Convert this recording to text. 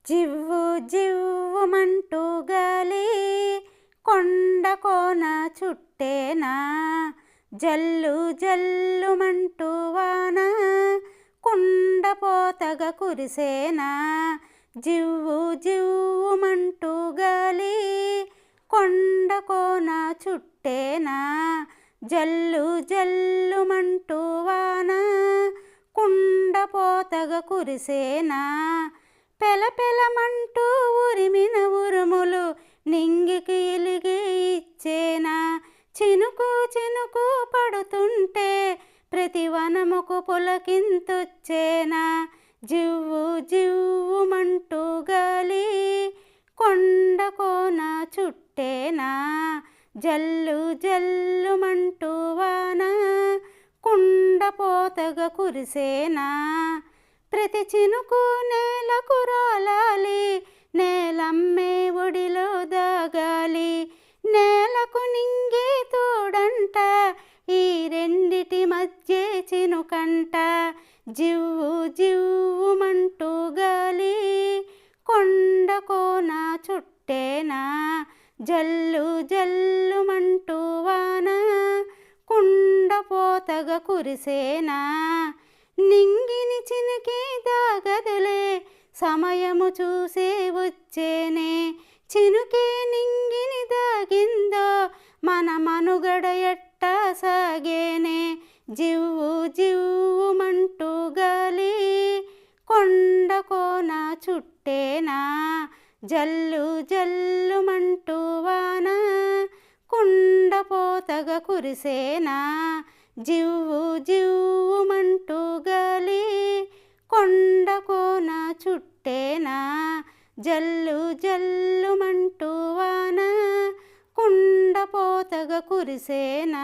జివ్వు జివ్వుమంటూ గాలి కొండ కోన చుట్టేనా, జల్లు జల్లుమంటూ వాన కుండపోతగా కురిసేనా. జివ్వు జివ్వుమంటూ గాలి కొండ కోన చుట్టేనా, జల్లు జల్లుమంటూ వాన కుండపోతగా కురిసేనా. పెలపెలమంటూ ఉరిమిన ఉరుములు నింగికి ఇలిగి ఇచ్చేనా, చినుకు చినుకు పడుతుంటే ప్రతి వనముకు పులకింతొచ్చేనా. జివ్వు జివ్వుమంటూ గాలి కొండ కోన చుట్టేనా, జల్లు జల్లుమంటూ వాన కుండపోతగా కురిసేనా. ప్రతి చినుకు నేలకు రాలాలి, నేలమ్మే ఒడిలో దాగాలి, నేలకు నింగే తోడంట, ఈ రెండిటి మధ్య చినుకంట. జివ్వు జివ్వుమంటూ గాలి కొండ కోన చుట్టేనా, జల్లు జల్లుమంటూ వాన కుండపోతగా కురిసేనా. నింగిని చినికి దాగదులే సమయము చూసే వచ్చేనే, చినుకే నింగిని దాగిందో మన మనుగడ ఎట్టా సాగేనే. జివ్వు జివ్వుమంటూ గాలి కొండ కోన చుట్టేనా, జల్లు జల్లుమంటూ వాన కుండపోతగా కురిసేనా. జివ్వు జివ్వుమంటూ గాలి కొండ కోన చుట్టేనా, జల్లు జల్లుమంటూ వాన కుండపోతగా కురిసేనా.